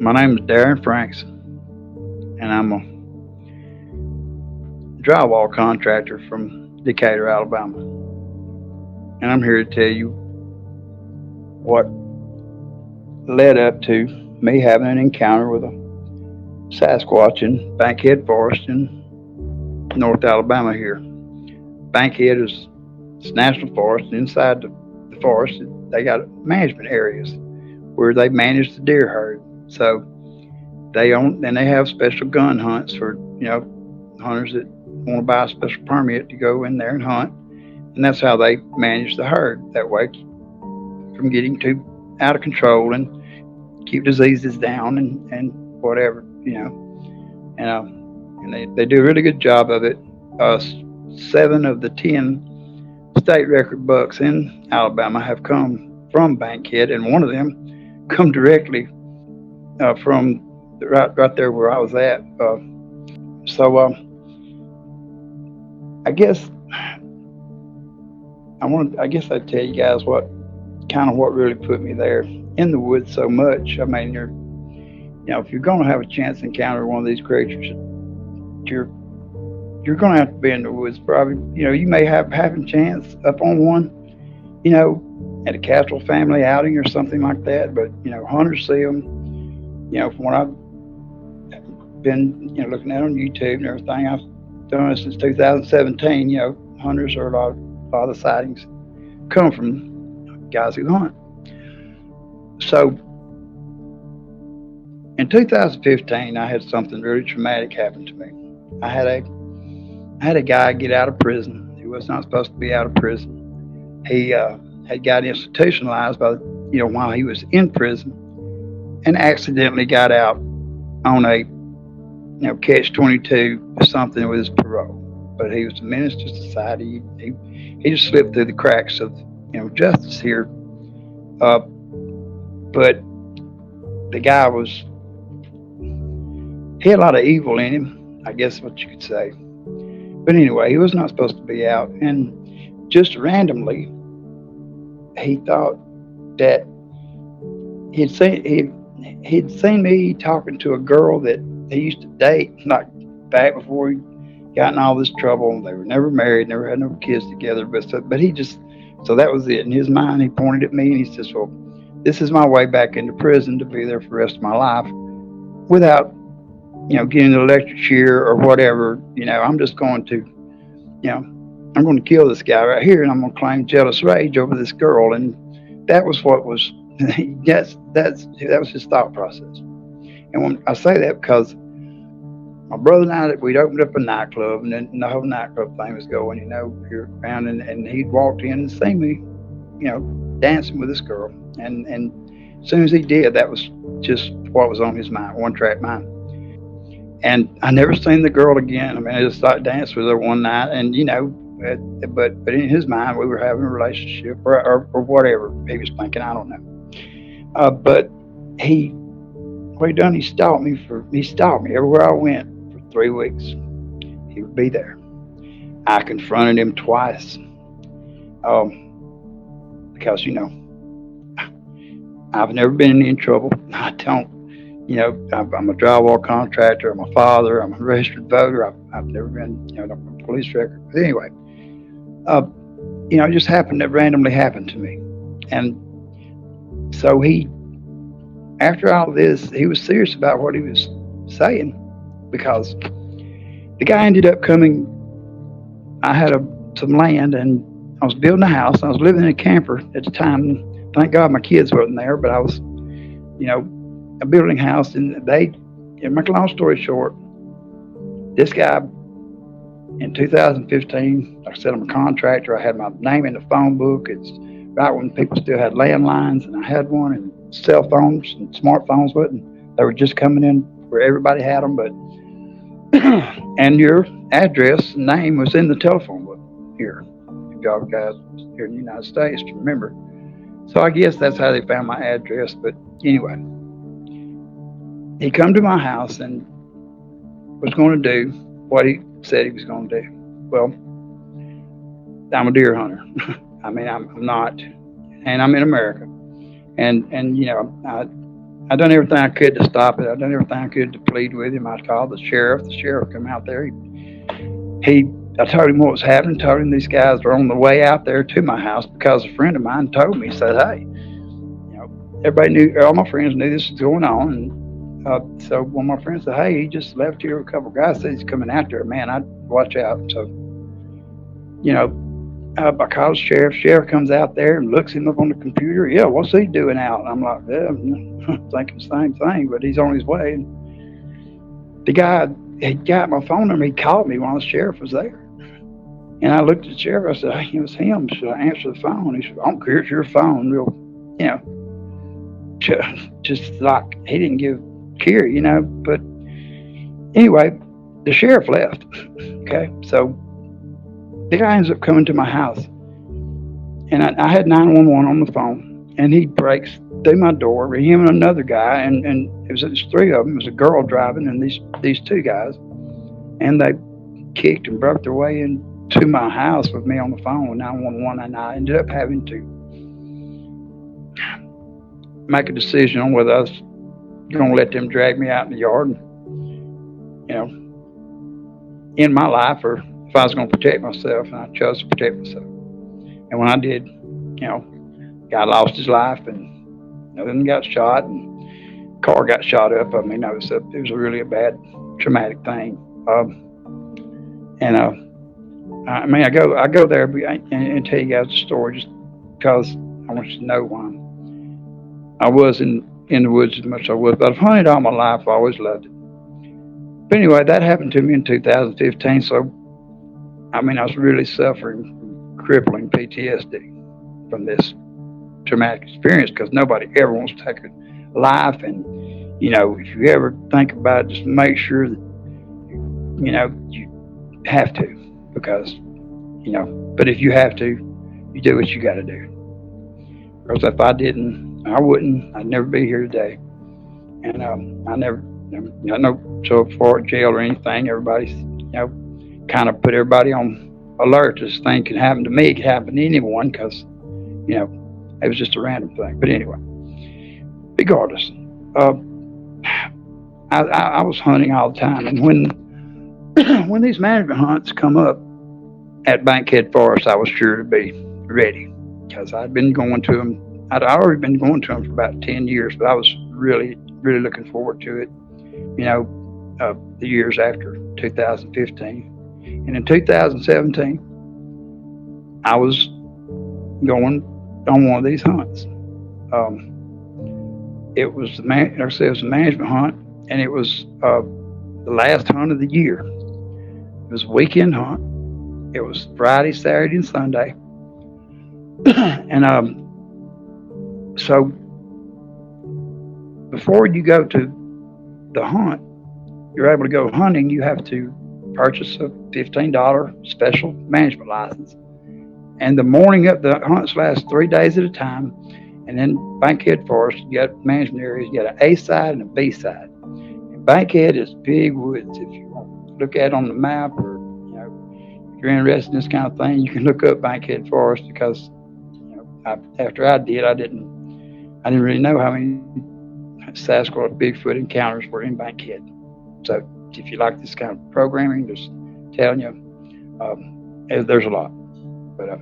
My name is Derin Franks, and I'm a drywall contractor from Decatur, Alabama. And I'm here to tell you what led up to me having an encounter with a Sasquatch in Bankhead Forest in North Alabama here. Bankhead is national forest, and inside the forest, they got management areas where they manage the deer herd. So they have special gun hunts for, hunters that want to buy a special permit to go in there and hunt. And that's how they manage the herd. That way, from getting too out of control and keep diseases down and whatever, And they do a really good job of it. 7 of the 10 state record bucks in Alabama have come from Bankhead, and one of them come directly from right there where I was at. I guess I'd tell you guys what really put me there in the woods so much. I mean, if you're going to have a chance to encounter one of these creatures, you're going to have to be in the woods. Probably, you may have a chance up on one, at a Castrol family outing or something like that. But hunters see them. From what I've been, looking at on YouTube and everything, I've done it since 2017. Hunters are a lot of the sightings come from guys who hunt. So in 2015, I had something really traumatic happen to me. I had a guy get out of prison. He was not supposed to be out of prison. He had got institutionalized while he was in prison, and accidentally got out on a catch-22 or something with his parole. But he was a menace to society. He just slipped through the cracks of justice here. But the guy he had a lot of evil in him, I guess what you could say. But anyway, he was not supposed to be out, and just randomly, he thought that he'd seen me talking to a girl that he used to date, like back before he got in all this trouble. They were never married, never had no kids together. But so that was it. In his mind, he pointed at me and he says, "Well, this is my way back into prison to be there for the rest of my life without, getting an electric chair or whatever. I'm just going to, I'm going to kill this guy right here, and I'm going to claim jealous rage over this girl." And that was what was, that was his thought process. And when I say that, because my brother and I, we'd opened up a nightclub, and then the whole nightclub thing was going, here around, and he'd walked in and seen me, dancing with this girl. And as soon as he did, that was just what was on his mind, one-track mind. And I never seen the girl again. I mean, I just started dancing with her one night, and but in his mind, we were having a relationship or whatever he was thinking. I don't know. But what he done, he stalked me everywhere I went for 3 weeks. He would be there. I confronted him twice. Because I've never been in trouble. I don't. I'm a drywall contractor. I'm a father. I'm a registered voter. I've never been, no police record. But anyway, it just randomly happened to me. And so after all of this, he was serious about what he was saying, because the guy ended up coming. I had some land, and I was building a house. I was living in a camper at the time. Thank God my kids weren't there, but I was, a building house, and make a long story short, this guy in 2015, like I said, I'm a contractor. I had my name in the phone book. It's right when people still had landlines, and I had one, and cell phones and smartphones wasn't. They were just coming in where everybody had them, but and your address and name was in the telephone book here. If y'all guys here in the United States remember. So I guess that's how they found my address. But anyway, he come to my house, and was going to do what he said he was going to do. Well, I'm a deer hunter. I mean, I'm not, and I'm in America. And you know, I done everything I could to stop it. I done everything I could to plead with him. I called the sheriff. The sheriff come out there. I told him what was happening. Told him these guys were on the way out there to my house because a friend of mine told me. He said, "Hey, you know, everybody knew. All my friends knew this was going on." And so one of my friends said, "Hey, he just left here. A couple of guys said he's coming out there. Man, I'd watch out." So, you know, I called the sheriff. Sheriff comes out there and looks him up on the computer. Yeah, what's he doing out? And I'm like, yeah, thinking the same thing, but he's on his way. And the guy, he got my phone number. He called me while the sheriff was there. And I looked at the sheriff. I said, hey, it was him. Should I answer the phone? He said, I don't care. It's your phone. Real, you know, just like he didn't give KERRY, you know. But anyway, the sheriff left. Okay, so the guy ends up coming to my house, and I had 911 on the phone, and he breaks through my door, him and another guy, and it was three of them. It was a girl driving and these two guys, and they kicked and broke their way into my house with me on the phone with 911, and I ended up having to make a decision on whether I was going to let them drag me out in the yard and, you know, end my life, or if I was going to protect myself, and I chose to protect myself. And when I did, you know, guy lost his life, and then got shot, and car got shot up. I mean, it was really a bad, traumatic thing. I mean, I go there and tell you guys the story just because I want you to know why. I was in the woods as much as I was, but I've hunted all my life. I always loved it. But anyway, that happened to me in 2015. So, I mean, I was really suffering from crippling PTSD from this traumatic experience, because nobody ever wants to take a life. And, you know, if you ever think about it, just make sure that, you know, you have to, because, you know, but if you have to, you do what you got to do. Because if I didn't, I wouldn't. I'd never be here today. And I never got no so far jail or anything. Everybody's, you know, kind of put everybody on alert. This thing can happen to me. It can happen to anyone, because, you know, it was just a random thing. But anyway, regardless, I was hunting all the time. And when these management hunts come up at Bankhead Forest, I was sure to be ready, because I'd been going to them. I'd already been going to them for about 10 years, but I was really, really looking forward to it, you know, the years after 2015. And in 2017, I was going on one of these hunts. It was like I said, it was a management hunt, and it was the last hunt of the year. It was a weekend hunt. It was Friday, Saturday, and Sunday. And so before you go to the hunt, you're able to go hunting, you have to purchase a $15 special management license. And the morning of the hunts last 3 days at a time. And in Bankhead Forest, you got management areas. You got an A side and a B side. And Bankhead is big woods. If you want to look at it on the map, or, you know, if you're interested in this kind of thing, you can look up Bankhead Forest, because, you know, after I didn't really know how many Sasquatch, Bigfoot encounters were in Bankhead. So if you like this kind of programming, just telling you, there's a lot. But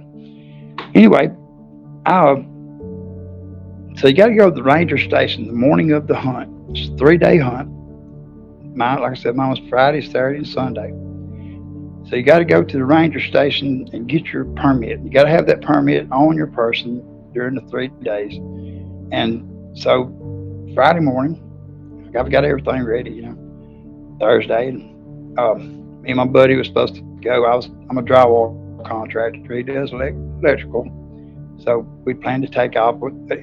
anyway, so you got to go to the ranger station the morning of the hunt. It's a 3-day hunt. Like I said, mine was Friday, Saturday, and Sunday. So you got to go to the ranger station and get your permit. You got to have that permit on your person during the 3 days. And so Friday morning, I've got everything ready, you know, Thursday. And me and my buddy was supposed to go. I'm a drywall contractor. He does electrical. So we planned to take off.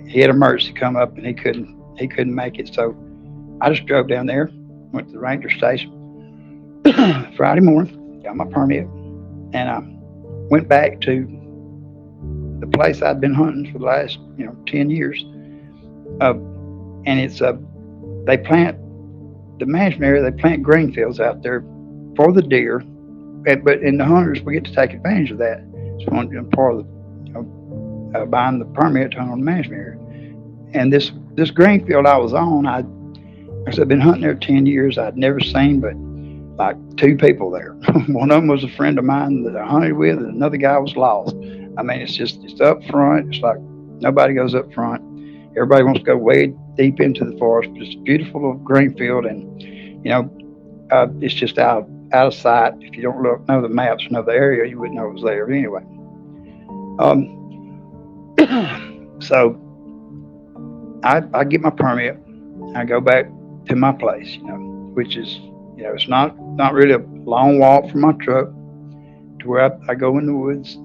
He had an emergency come up, and he couldn't make it. So I just drove down there, went to the ranger station Friday morning, got my permit, and I went back to the place I'd been hunting for the last, you know, 10 years. And it's they plant the management area, they plant green fields out there for the deer, but in the hunters, we get to take advantage of that. It's one part of the, buying the permit to hunt on the management area. And this green field I was on, I've been hunting there 10 years. I'd never seen but like two people there. One of them was a friend of mine that I hunted with, and another guy was lost. I mean, it's up front. It's like nobody goes up front. Everybody wants to go way deep into the forest. But it's a beautiful little green field, and it's just out of sight. If you don't know the maps, know the area, you wouldn't know it was there. But anyway, so I get my permit. I go back to my place, which is, it's not really a long walk from my truck to where I go in the woods,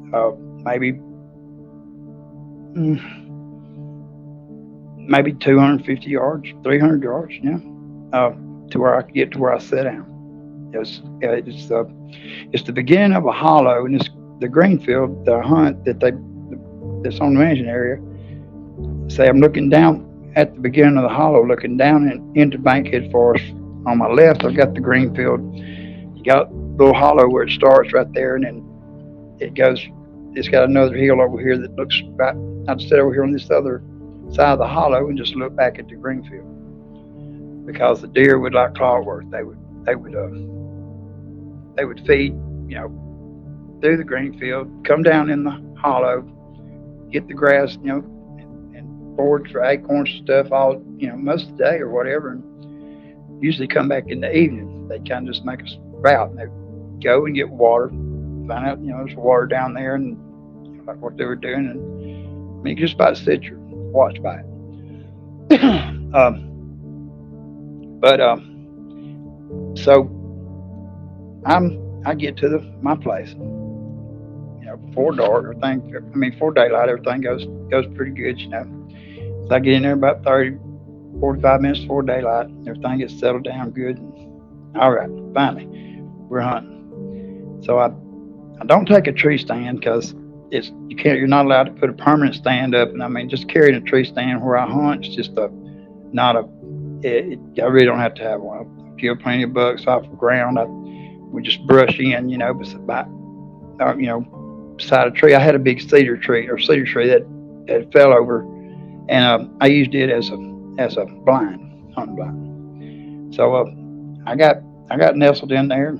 maybe 250 yards, 300 yards, to where I can get to where I sit down. It's the beginning of a hollow, and it's the green field that I hunt that's on the management area. Say I'm looking down at the beginning of the hollow, looking down into Bankhead Forest. On my left, I've got the green field. You got a little hollow where it starts right there, and then it goes. It's got another hill over here that looks right. I'd sit over here on this other side of the hollow and just look back at the green field, because the deer would like clockwork. They would feed, through the green field, come down in the hollow, get the grass, and forage for acorns and stuff all, most of the day or whatever, and usually come back in the evening. They kind of just make a route, and they go and get water, find out, there's water down there, and like what they were doing, and I mean, you just about sit your watch by it. So I get to my place, before dark, before daylight, everything goes pretty good, So I get in there about 45 minutes before daylight. Everything gets settled down good. All right, finally, we're hunting. So I don't take a tree stand, because you're not allowed to put a permanent stand up. And just carrying a tree stand where I hunt, it's just I really don't have to have one. I kill plenty of bucks off the ground. We just brush in, beside a tree. I had a big cedar tree that fell over, and I used it as a hunting blind. So I got nestled in there.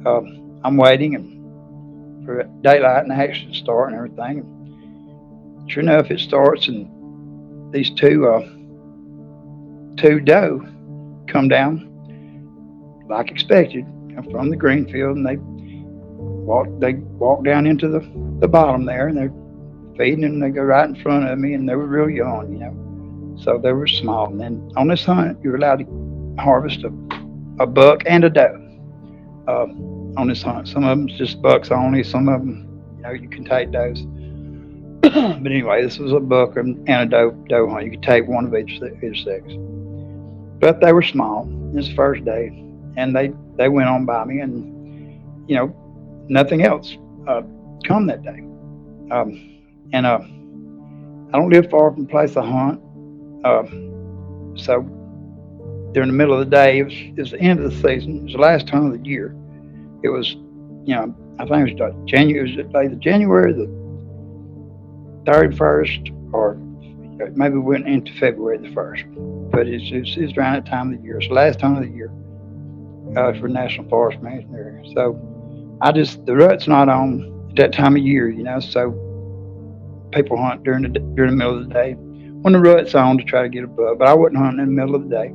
I'm waiting for daylight and action to start and everything. And sure enough, it starts, and these two doe come down like expected from the green field, and they walk down into the bottom there, and they're feeding, and they go right in front of me, and they were real young, so they were small. And then on this hunt, you're allowed to harvest a buck and a doe on this hunt. Some of them's just bucks only. Some of them, you can take does. But anyway, this was a buck and a doe hunt. You could take one of each sex. But they were small. It was the first day, and they went on by me, and nothing else come that day. And I don't live far from the place I hunt. So during the middle of the day, it was the end of the season. It was the last hunt of the year. It was, I think it was either January the 31st, or maybe we went into February the 1st. But it's around that time of the year. It's the last time of the year for National Forest Management Area. So the rut's not on at that time of year, so people hunt during the middle of the day when the rut's on to try to get a buck. But I wasn't hunting in the middle of the day.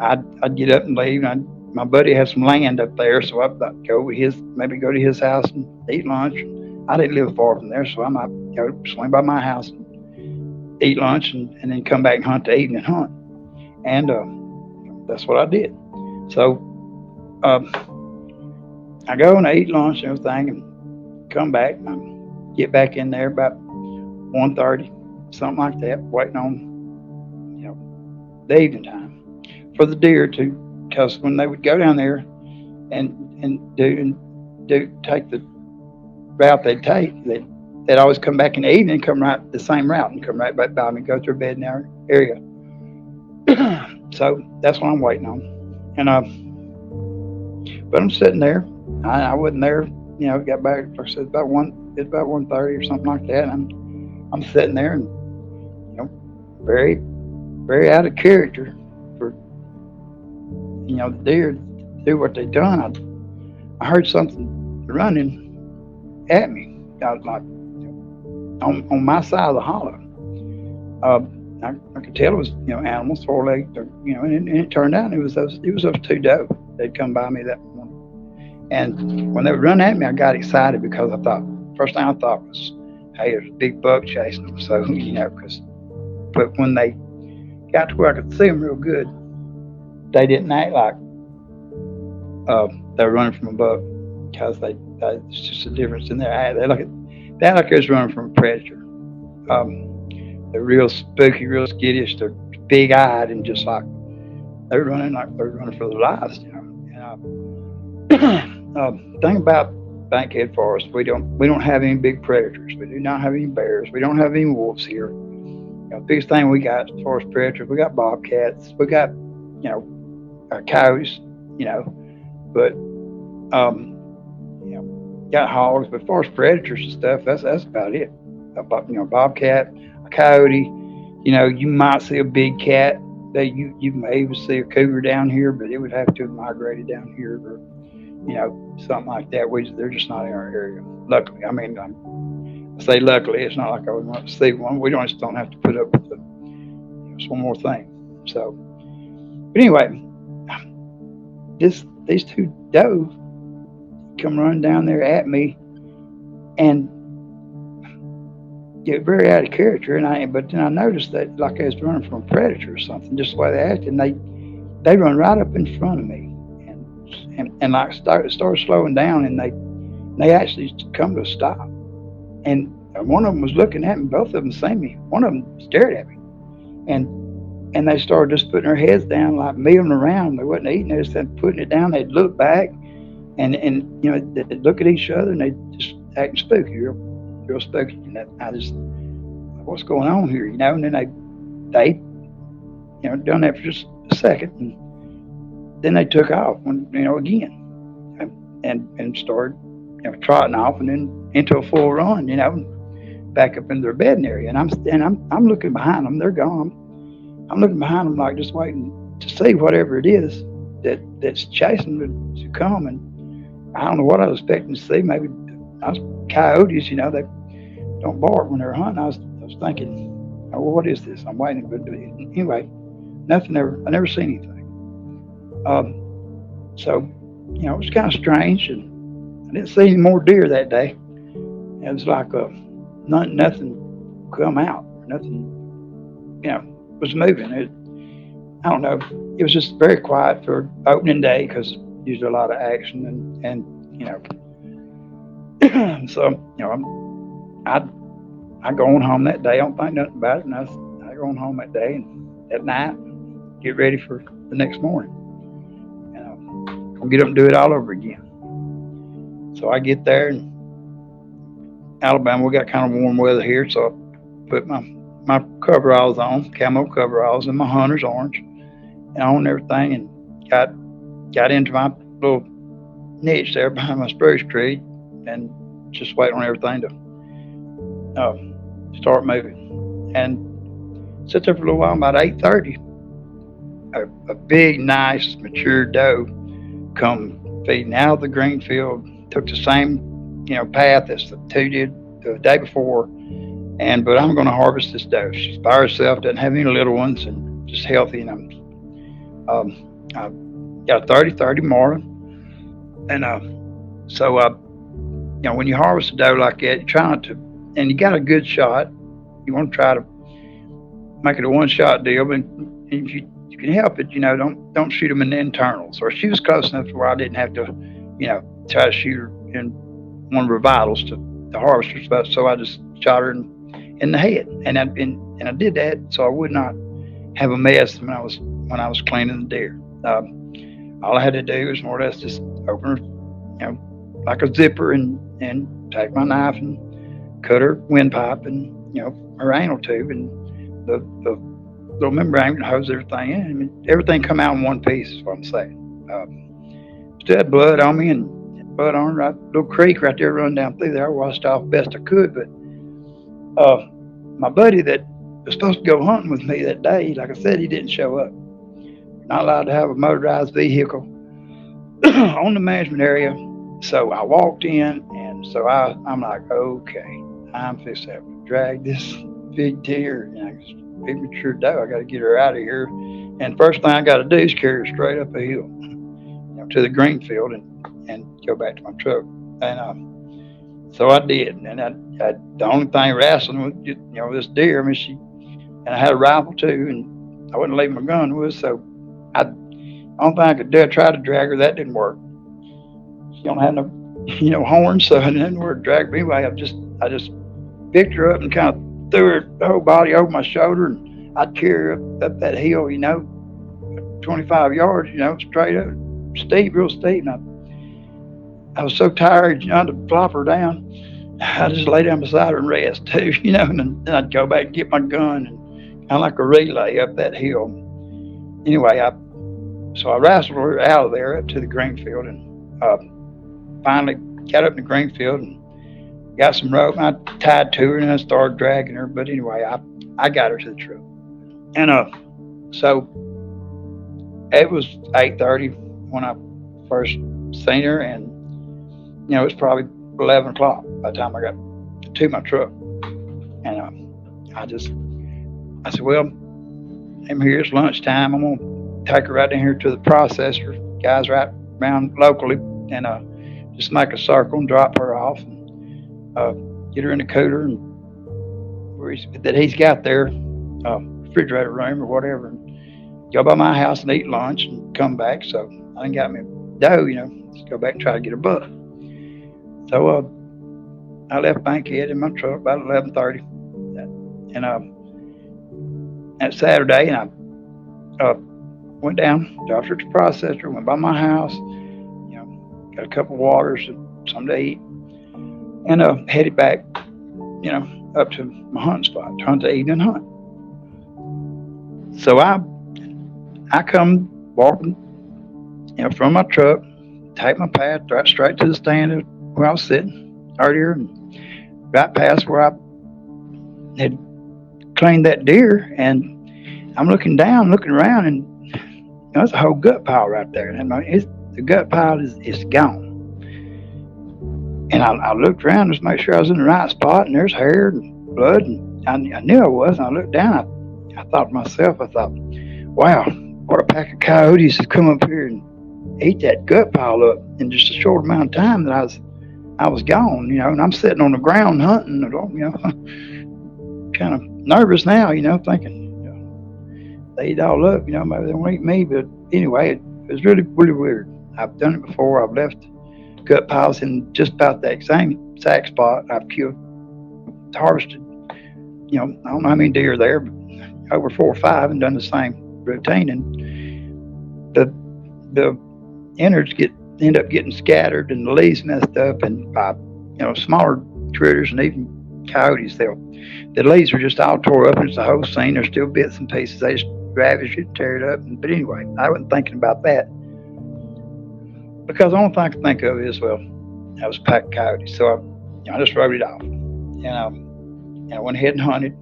I'd get up and leave. My buddy had some land up there, so I'd go to his house and eat lunch. I didn't live far from there, so I might swing by my house and eat lunch, and then come back and hunt the evening hunt. And that's what I did. So I go and I eat lunch and everything, and come back, and I get back in there about 1:30, something like that, waiting on the evening time for the deer to, because when they would go down there and take the route they'd take, they'd always come back in the evening, come right the same route, and come right back by me, go through a bed in our area. So that's what I'm waiting on. And but I'm sitting there. I wasn't there. Got back. Like I said, about one. It's about 1:30 or something like that. And I'm sitting there, and very, very out of character for the deer to do what they done. I heard something running at me, like on my side of the hollow. I could tell it was animals, 4-legged, and it turned out it was those two doe. They'd come by me that morning, and when they would run at me, I got excited because I thought first thing I thought was, hey, there's a big buck chasing them. So but when they got to where I could see them real good, they didn't act like they were running from a buck, because it's just a difference in their eye. They act like they was running from a predator. They're real spooky, real skittish. They're big eyed, and just like they're running for their lives. And thing about Bankhead Forest, we don't have any big predators. We do not have any bears. We don't have any wolves here. The biggest thing we got as far as predators, we got bobcats. We got coyotes. But got hogs. But as far as predators and stuff, that's about it. Bobcat, a coyote. You might see a big cat. You may even see a cougar down here, but it would have to have migrated down here, or something like that. They're just not in our area. Luckily, I say luckily. It's not like I would want to see one. We just don't have to put up with one more thing. So, but anyway, these two doe come running down there at me, and get very out of character. But then I noticed that like I was running from a predator or something, just the way they acted. And they run right up in front of me, and like started slowing down, and they actually come to a stop. And one of them was looking at me. Both of them seen me. One of them stared at me, and they started just putting their heads down, like milling around. They wasn't eating. They just started putting it down. They'd look back, and they'd look at each other, and they just acting spooky, real spooky. And I just, what's going on here, And then they done that for just a second, and then they took off, again, and started trotting off, and then into a full run, back up into their bedding area. And I'm looking behind them. They're gone. I'm looking behind them, like just waiting to see whatever it is that's chasing them to come. And I don't know what I was expecting to see. Maybe coyotes. They don't bark when they're hunting. I was thinking, well, what is this? I'm waiting. But anyway, nothing ever. I never seen anything. So it was kind of strange, and I didn't see any more deer that day. It was like nothing come out. Nothing, was moving. I don't know. It was just very quiet for opening day, because usually a lot of action, and so I go on home that day. I don't think nothing about it, and I go on home that day, and at night get ready for the next morning, and I'll get up and do it all over again. So I get there, and Alabama, we got kind of warm weather here, so I put my coveralls on, camo coveralls, and my hunter's orange, and on everything, and got into my little niche there behind my spruce tree, and just waiting on everything to start moving. And sit there for a little while. About 8:30, a big, nice, mature doe come feeding out of the green field. Took the same path as the two did the day before, but I'm going to harvest this doe. She's by herself, doesn't have any little ones, and just healthy. And I got a 30-30 marlin, and so when you harvest a doe like that, you try not to, and you got a good shot. You want to try to make it a one-shot deal, but if you can help it, don't shoot them in the internals. Or she was close enough to where I didn't have to, try to shoot her in one of her vitals to harvest her. So I just shot her in the head, and I did that so I would not have a mess when I was cleaning the deer. All I had to do was more or less just open her, like a zipper, and take my knife and cut her windpipe and her anal tube, and the little membrane that holds everything in. I mean, everything come out in one piece is what I'm saying. Still had blood on me and blood on right, little creek right there running down through there. I washed off best I could, but my buddy that was supposed to go hunting with me that day, like I said, he didn't show up. Not allowed to have a motorized vehicle on the management area. So I walked in, and so I'm like, okay, I'm fixing to have to drag this big deer. And I just premature doe. I got to get her out of here. And first thing I got to do is carry her straight up a hill, to the green field and go back to my truck. And so I did. And the only thing wrestling with, this deer. I mean, and I had a rifle too, and I wouldn't leave my gun with. So the only thing I could do, I tried to drag her. That didn't work. She don't have no, horns, so it didn't work. Drag me anyway. I just picked her up and kind of threw her whole body over my shoulder, and I'd carry her up that hill, 25 yards, straight up, steep, real steep. And I was so tired, I had to plop her down. I just lay down beside her and rest too, and then I'd go back and get my gun and kind of like a relay up that hill. Anyway, so I wrestled her out of there up to the green field, and finally got up in the green field and got some rope, and I tied to her, and I started dragging her. But anyway, I got her to the truck. And so it was 8:30 when I first seen her, and it was probably 11 o'clock by the time I got to my truck. And I said, well, I'm here, it's lunchtime, I'm gonna take her right down here to the processor, guys right around locally, and just make a circle and drop her off, and get her in the cooler and that he's got there, refrigerator room or whatever, and go by my house and eat lunch and come back. So I done got me a doe, just go back and try to get a buck. So I left Bankhead in my truck about 11:30, and that Saturday, and I went down, dropped her to the processor, went by my house, got a couple of waters, something to eat, and headed back, up to my hunting spot, to hunt the evening hunt. So I come walking, from my truck, take my path right straight to the stand where I was sitting earlier, and right past where I had cleaned that deer, and I'm looking down, looking around, and there's a whole gut pile right there, and the gut pile is gone. And I looked around just to make sure I was in the right spot, and there's hair and blood, and I knew I was. And I looked down, I thought to myself, wow, what a pack of coyotes have come up here and ate that gut pile up in just a short amount of time that I was gone, and I'm sitting on the ground hunting, kind of nervous now, thinking, they eat all up, maybe they won't eat me. But anyway, it was really, really weird. I've done it before. I've left gut piles in just about that same exact spot. I've killed, harvested, I don't know how many deer there, but over 4 or 5, and done the same routine. And the innards end up getting scattered, and the leaves messed up, and by smaller critters and even coyotes, the leaves are just all tore up, and it's a whole scene. There's still bits and pieces. They just ravage it, tear it up. But anyway, I wasn't thinking about that, because the only thing I could think of is, well, that was a pack of coyotes. So I just wrote it off, and I went ahead and hunted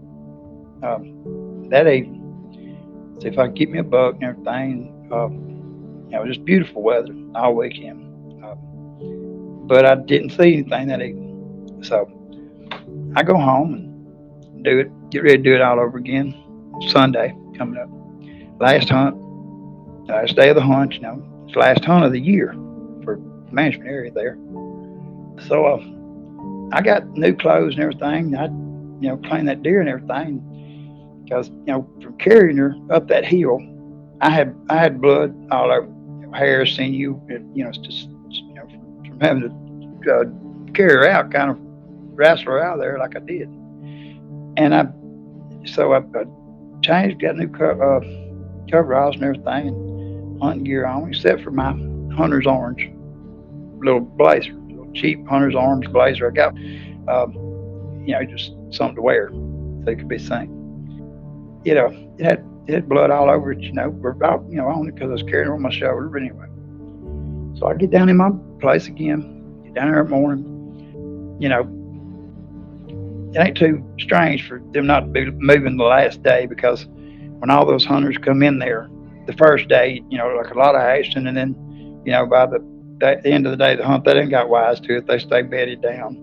that evening, see if I could get me a buck and everything. It was just beautiful weather all weekend, but I didn't see anything that evening. So I go home and get ready to do it all over again. Sunday coming up, last hunt, last day of the hunt. It's the last hunt of the year for the management area there. So I got new clothes and everything. I cleaned that deer and everything, because from carrying her up that hill, I had blood all over, hair, sinew. It's just from having to carry her out, kind of wrestle her out of there like I did. And I changed, got new coveralls and everything, and hunting gear on, except for my hunter's orange little blazer, little cheap hunter's orange blazer I got. Just something to wear so it could be seen. It had blood all over it, about, only because I was carrying it on my shoulder. But anyway, so I get down in my place again, get down there in the morning. It ain't too strange for them not to be moving the last day, because when all those hunters come in there the first day, like a lot of action, and then, by the end of the day, the hunt, they didn't got wise to it. They stay bedded down.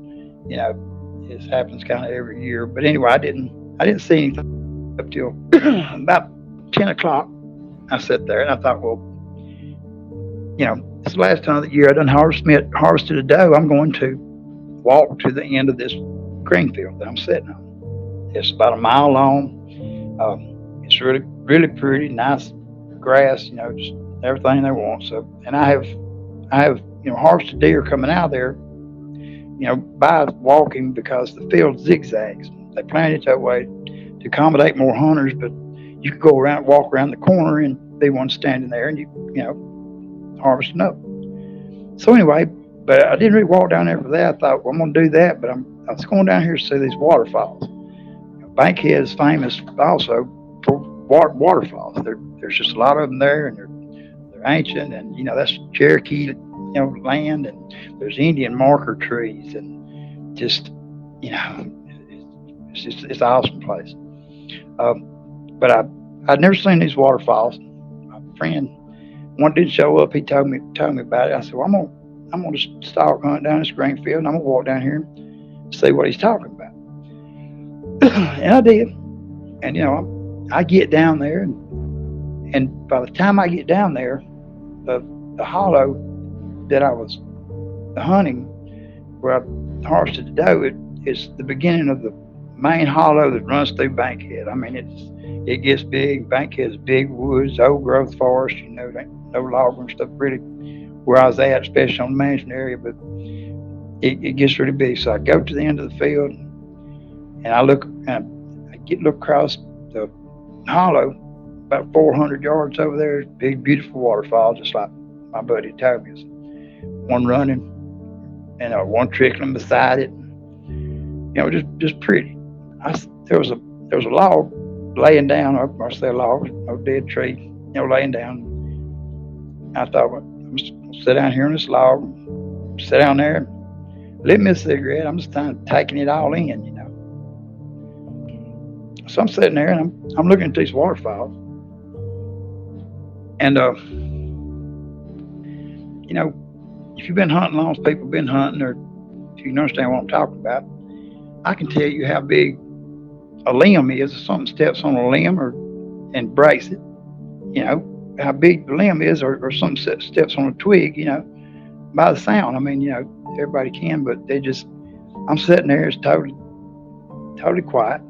It happens kind of every year. But anyway, I didn't see anything up till about 10 o'clock. I sat there and I thought, well, it's the last time of the year I done harvested a doe. I'm going to walk to the end of this green field that I'm sitting on. It's about a mile long. It's really, really pretty, nice grass, just everything they want. So, and I have harvested deer coming out of there, by walking, because the field zigzags. They planned it that way to accommodate more hunters, but you could go around, walk around the corner, and be one standing there, and you harvesting up. So anyway, but I didn't really walk down there for that. I thought, well, I'm going to do that, but I was going down here to see these waterfalls. Bankhead is famous also for waterfalls. There's just a lot of them there, and they're ancient, and that's Cherokee, land, and there's Indian marker trees, and just it's an awesome place. But I'd never seen these waterfalls. My friend, one did show up. He told me about it. I said, well, I'm gonna just stalk hunt down this green field, and I'm gonna walk down here and see what he's talking about. And I did. And I get down there, and by the time I get down there, the hollow that I was hunting, where I harvested the doe, it's the beginning of the main hollow that runs through Bankhead. I mean, it gets big. Bankhead's big woods, old growth forest, no log and stuff really where I was at, especially on the management area, but it gets really big. So I go to the end of the field, and I look across the hollow, about 400 yards over there, big, beautiful waterfall, just like my buddy told me. One running, and one trickling beside it. Just pretty. There was a log laying down. I say a log, no dead tree, laying down. I thought, well, I'm just gonna sit down here on this log, sit down there, and lit me a cigarette. I'm just kind of taking it all in, So I'm sitting there, and I'm looking at these waterfalls, and if you've been hunting long as people have been hunting, or if you understand what I'm talking about, I can tell you how big a limb is. If something steps on a limb and breaks it, how big the limb is, or something steps on a twig, by the sound. I mean, everybody can, but I'm sitting there, it's totally quiet.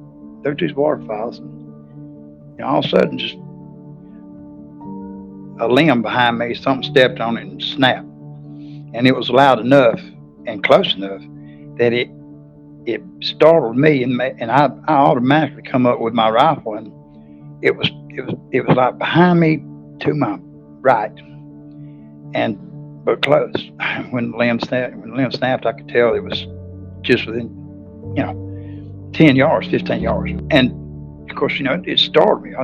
There's these waterfalls, and all of a sudden, just a limb behind me, something stepped on it and snapped. And it was loud enough and close enough that it startled me, and I automatically come up with my rifle, and it was like behind me to my right, but close. When the limb snapped, I could tell it was just within 10 yards, 15 yards. And of course, it startled me. I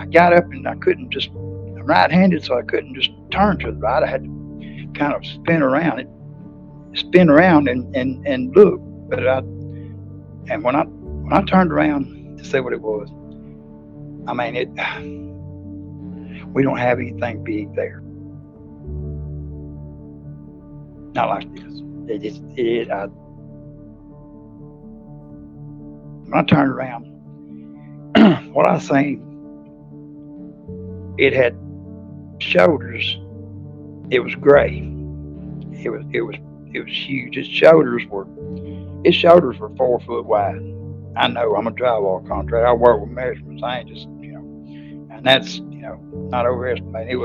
got up, and I couldn't just, I'm right-handed, so I couldn't just turn to the right. I had to kind of spin around and look. But when I turned around to see what it was, I mean, we don't have anything big there. Not like this. When I turned around, what I seen, it had shoulders. It was gray. It was huge. Its shoulders were 4 foot wide. I know, I'm a drywall contractor. I work with measurements. I ain't just, and that's, not overestimating. It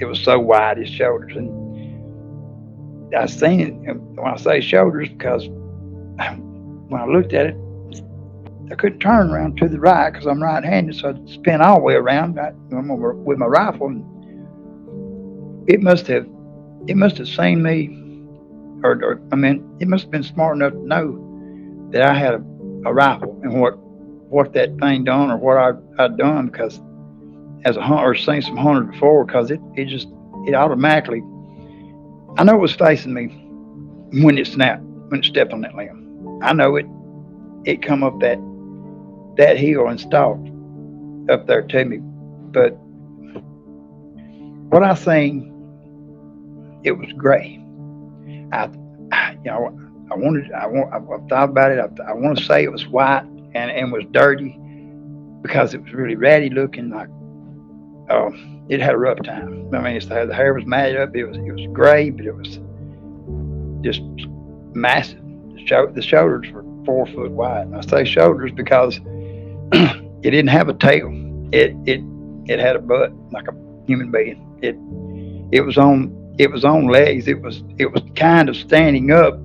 was so wide, his shoulders. And I seen it, and when I say shoulders, because when I looked at it, I couldn't turn around to the right because I'm right-handed, so I'd spin all the way around with my rifle. And it must have seen me, or it must have been smart enough to know that I had a rifle. And what what that thing done or what I'd done, because as a hunter, seen some hunters before, because it automatically, I know it was facing me when it snapped, when it stepped on that limb. I know it come up that hill and stalked up there to me. But what I seen, it was gray. I thought about it. I want to say it was white and was dirty, because it was really ratty looking. Like it had a rough time. I mean, the hair was matted up. It was gray, but it was just massive. The shoulders were 4 foot wide. And I say shoulders because it didn't have a tail. It had a butt like a human being. It was on legs. It was kind of standing up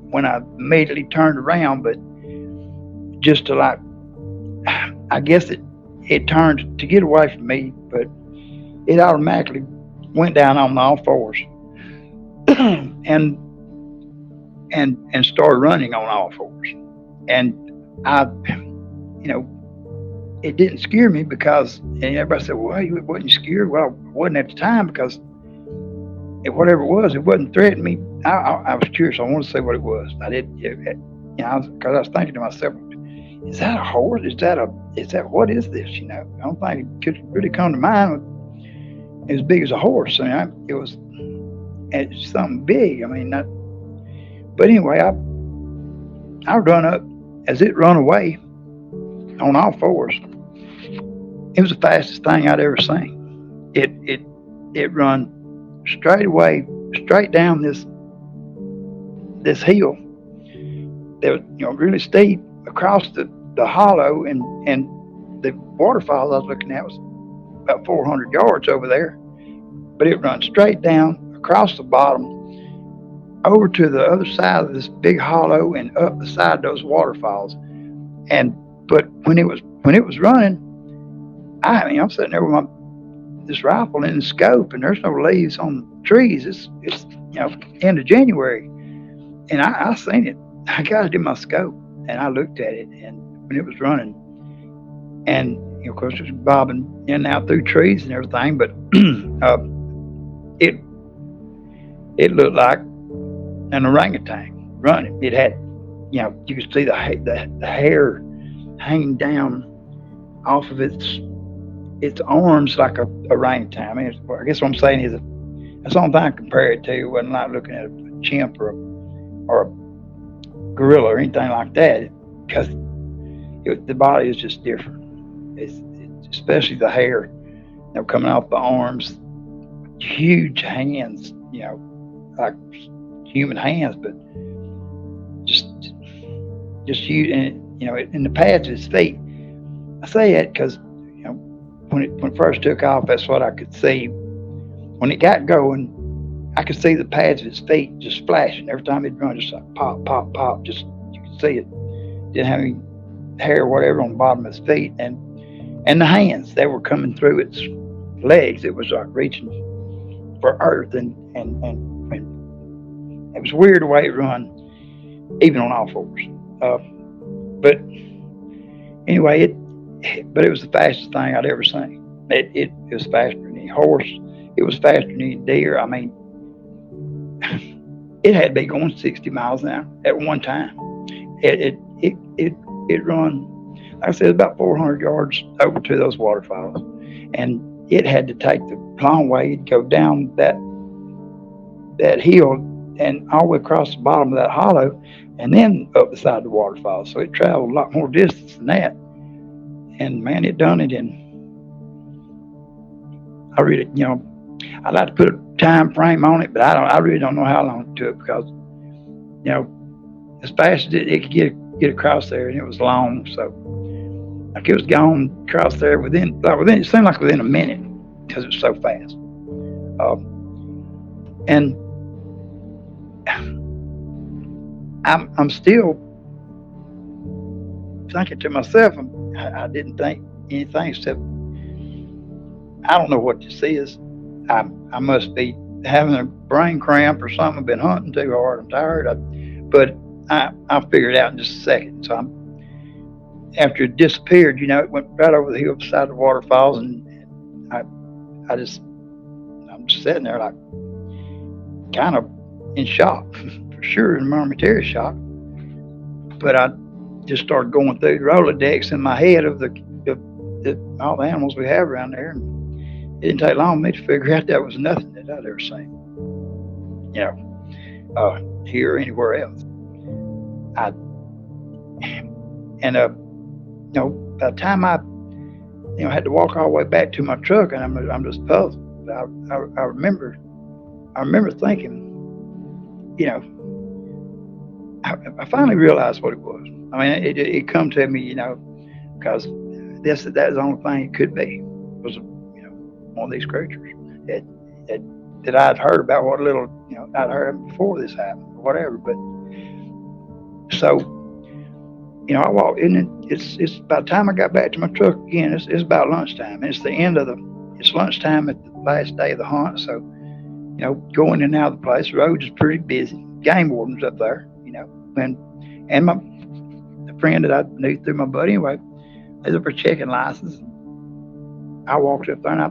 when I immediately turned around, but just to, like, I guess it turned to get away from me, but it automatically went down on all fours and started running on all fours. And it didn't scare me, because, and everybody said, well, you wasn't scared. Well, I wasn't at the time, because whatever it was, it wasn't threatening me. I was curious. I wanted to see what it was. I did, because I was thinking to myself, is that a horse? What is this? I don't think it could really come to mind as big as a horse. I mean, it's something big. I mean, but anyway, I run up as it run away on all fours. It was the fastest thing I'd ever seen. It run straight down this hill that was really steep across the hollow, and the waterfall I was looking at was about 400 yards over there. But it runs straight down across the bottom over to the other side of this big hollow and up the side of those waterfalls. But when it was running, I'm sitting there with this rifle in the scope, and there's no leaves on the trees. It's end of January, and I seen it. I got it in my scope, and I looked at it, and when it was running, and of course it was bobbing in and out through trees and everything, but it looked like an orangutan running. It had, you could see the hair hanging down off of its arms like a orangutan. I mean, I guess what I'm saying is that's the only thing I compare it to. It wasn't like looking at a chimp or a gorilla or anything like that, because the body is just different. It's especially the hair, coming off the arms, huge hands, like human hands, but just huge, and in the pads of his feet. I say that because when it first took off, that's what I could see. When it got going, I could see the pads of his feet just flashing every time he'd run, just like pop, pop, pop. Just, you could see it. Didn't have any hair or whatever on the bottom of his feet, and the hands, they were coming through its legs. It was like reaching for earth, and it was weird the way it run, even on all fours. But anyway, but it was the fastest thing I'd ever seen. It was faster than any horse. It was faster than any deer. I mean, it had to be going 60 miles an hour at one time. It run, like I said, about 400 yards over to those waterfalls, and it had to take the long way. It'd go down that hill and all the way across the bottom of that hollow, and then up the side of the waterfall. So it traveled a lot more distance than that. And man, it done it in, I really, I'd like to put a time frame on it, but I really don't know how long it took, because, as fast as it could get across there, and it was long, so like it was gone across there within it seemed like within a minute, because it was so fast. And I'm still thinking to myself, I didn't think anything except, I don't know what this is. I must be having a brain cramp or something. I've been hunting too hard. I'm tired. But I'll figure it out in just a second. So after it disappeared, it went right over the hill beside the waterfalls, and I'm just sitting there like kind of in shock, for sure, in momentary shock. But I just started going through the Rolodex in my head of all the animals we have around there, and it didn't take long for me to figure out that was nothing that I'd ever seen, here or anywhere else. I and by the time I had to walk all the way back to my truck, and I'm just puzzled. I remember thinking, I finally realized what it was. I mean, it come to me, because that was the only thing it could be, was one of these creatures that I'd heard about, what little I'd heard before this happened or whatever. But so I walked in. It's by the time I got back to my truck again, it's about lunchtime, and it's lunchtime at the last day of the hunt. So going in and out of the place, the road is pretty busy. Game wardens up there, and the friend that I knew through my buddy anyway, they was up for checking license. I walked up there and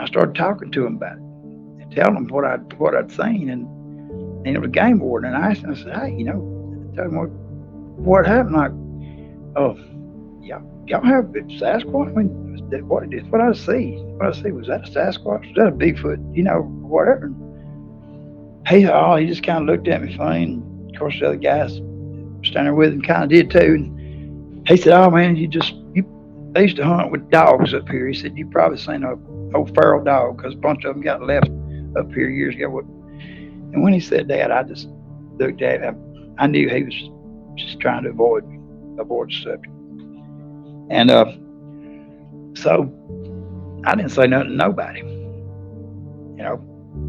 I started talking to him about it and telling him what I'd seen, and it was a game warden. And I asked him, I said, hey, tell me what happened. Like, oh, y'all have a Sasquatch? I mean, what I see? Was that a Sasquatch? Was that a Bigfoot? Whatever. He just kind of looked at me funny, and of course the other guys standing there with him kind of did too. And he said, "Oh man, they used to hunt with dogs up here." He said, "You probably seen a old feral dog, because a bunch of them got left up here years ago." And when he said that, I just looked at him. I knew he was just trying to avoid the subject. And so I didn't say nothing to nobody,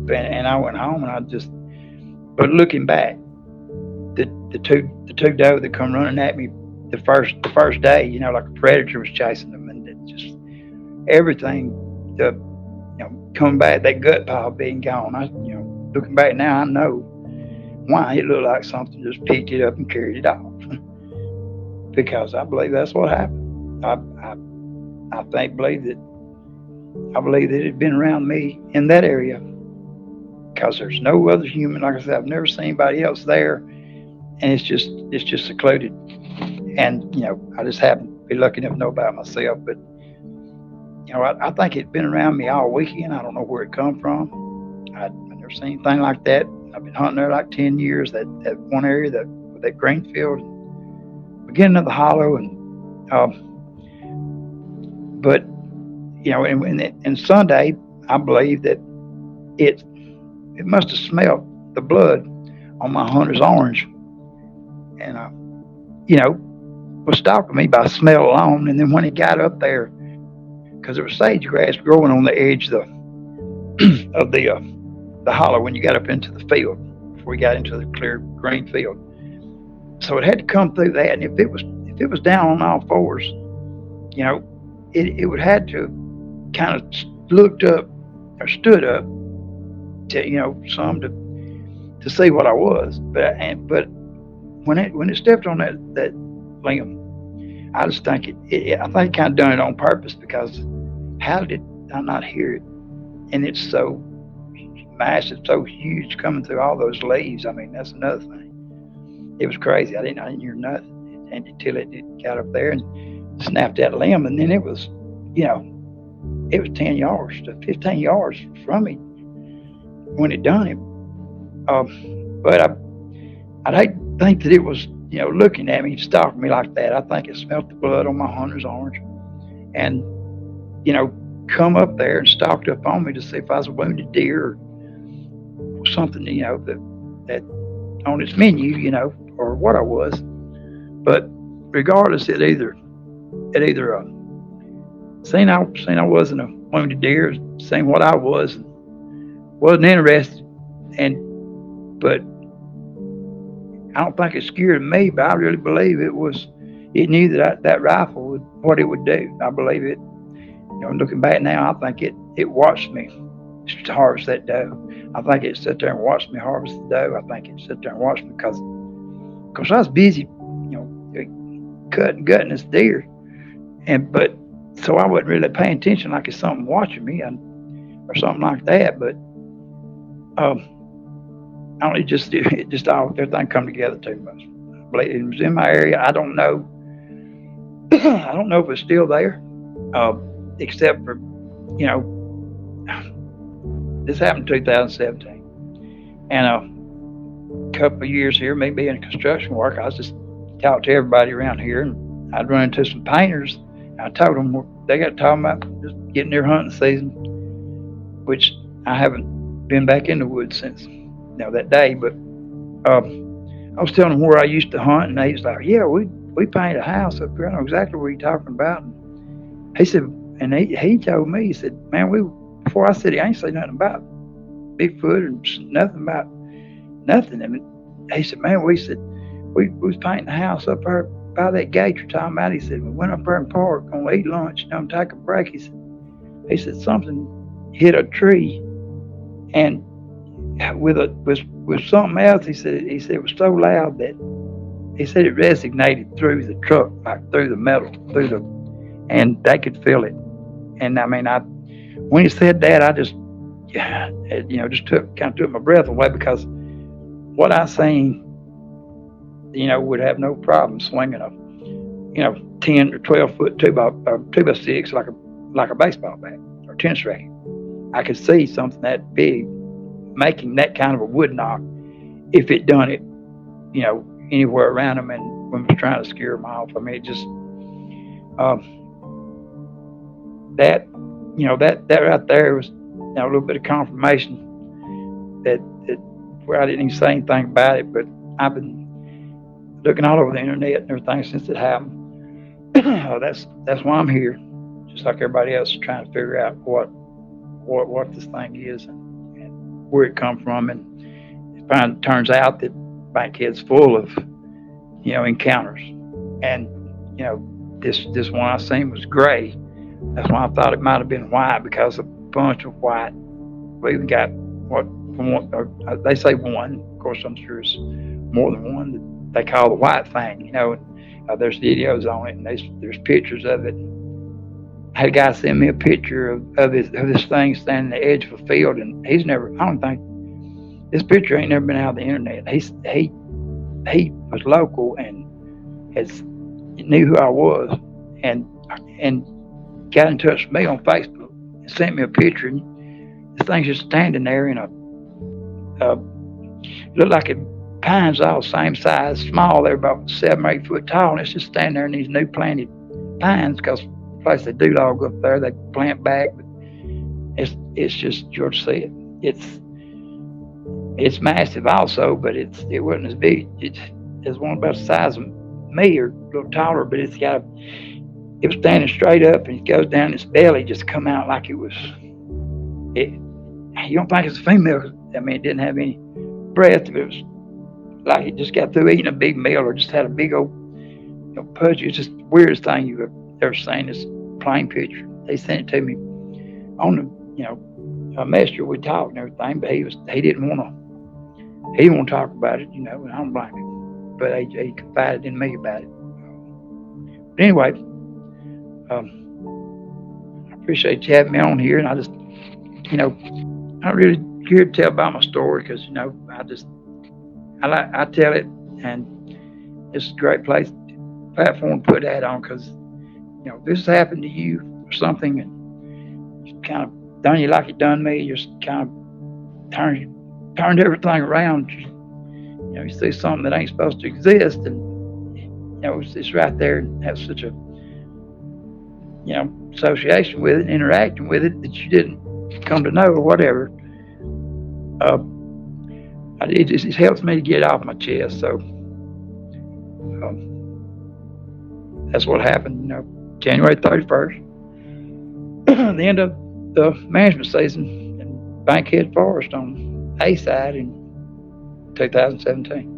and I went home, and but looking back, the two doe that come running at me the first day, like a predator was chasing them, and it just everything, coming back, that gut pile being gone. Looking back now, I know why it looked like something just picked it up and carried it off, because I believe that's what happened. I believe that it had been around me in that area, because there's no other human. Like I said, I've never seen anybody else there, and it's just secluded. And I just happen to be lucky enough to know about it myself. But I think it'd been around me all weekend. I don't know where it come from. I've never seen anything like that. I've been hunting there like 10 years. That one area, that green field, beginning of the hollow, and but and Sunday, I believe that it must have smelled the blood on my hunter's orange, and was stalking me by smell alone. And then when he got up there, because there was sage grass growing on the edge of the hollow when you got up into the field, before we got into the clear green field, so it had to come through that. And if it was down on all fours, it would had to kind of looked up or stood up to some to see what I was. But when it stepped on that limb, I just think I think it kind of done it on purpose, because how did I not hear it? And it's so massive, so huge, coming through all those leaves. I mean, that's another thing. It was crazy. I didn't hear nothing until it got up there and snapped that limb, and then it was 10 yards to 15 yards from me when it done it. But I'd hate to think that it was looking at me, stalking me like that. I think it smelled the blood on my hunter's orange, and come up there and stalked up on me to see if I was a wounded deer or something, that on its menu, or what I was. But regardless, it either seen I wasn't a wounded deer, seen what I was, wasn't interested, but I don't think it scared me. But I really believe it knew that rifle what it would do. I believe it. Looking back now, I think it watched me harvest that doe. I think it sat there and watched me harvest the doe. I think it sat there and watched me because I was busy, gutting this deer. But so I wasn't really paying attention like it's something watching me or something like that. But it just all everything come together too much. It was in my area. I don't know. I don't know if it's still there, except for, this happened in 2017, and a couple of years here, me being in construction work, I was just talking to everybody around here, and I'd run into some painters. I told them they got talking about just getting their hunting season, which I haven't been back in the woods since that day. But I was telling them where I used to hunt, and they was like, "Yeah, we painted a house up here. I know exactly what you're talking about." And he said, and he told me, he said, "Man, before I said I ain't say nothing about Bigfoot and nothing about nothing." I mean, he said, "Man, we was painting a house up there by that gate you're talking about." He said, "We went up there in the park, gonna eat lunch, take a break." He said something hit a tree, and with something else. He said it was so loud that he said it resonated through the truck, like through the metal, and they could feel it. And I mean, when he said that, I just took my breath away, because what I seen, would have no problem swinging a 10 or 12 foot 2x6 like a baseball bat or tennis racket. I could see something that big making that kind of a wood knock if it done it, anywhere around them, and when we was trying to scare them off. I mean, it just that right there was a little bit of confirmation that where I didn't even say anything about it, but I've been looking all over the internet and everything since it happened. That's why I'm here, just like everybody else, trying to figure out what this thing is and where it come from. And it turns out that Bankhead's full of encounters, and this one I seen was gray. That's why I thought it might have been white, because a bunch of white. We even got they say one. Of course, I'm sure it's more than one that they call the white thing. And there's videos on it, and there's pictures of it. I had a guy send me a picture of this thing standing at the edge of a field, and I don't think this picture ain't never been out of the internet. He was local and knew who I was, and got in touch with me on Facebook and sent me a picture. And this thing's just standing there in looked like pines all the same size, small. They're about 7 or 8 foot tall, and it's just standing there in these new planted pines, because the place they do log up there, they plant back. But it's just, George said, it's massive also, but it wasn't as big. It's one about the size of me, or a little taller, but it was standing straight up, and it goes down its belly, just come out like it was. You don't think it's a female? I mean, it didn't have any breath. It was like it just got through eating a big meal, or just had a big old pudgy. It's just the weirdest thing you've ever seen. This plain picture. They sent it to me on the messenger. We talked and everything, but he didn't want to talk about it, and I don't blame him. But he confided in me about it. But anyway, I appreciate you having me on here, and I just, I'm really here to tell about my story, because I tell it, and it's a great platform to put that on, because if this happened to you or something, and it's kind of done you like it done me, just kind of turned everything around. You see something that ain't supposed to exist, and it's right there, and have such a association with it, interacting with it, that you didn't come to know, or whatever. It just helps me to get it off my chest. So that's what happened. January 31st, the end of the management season in Bankhead Forest on A side in 2017.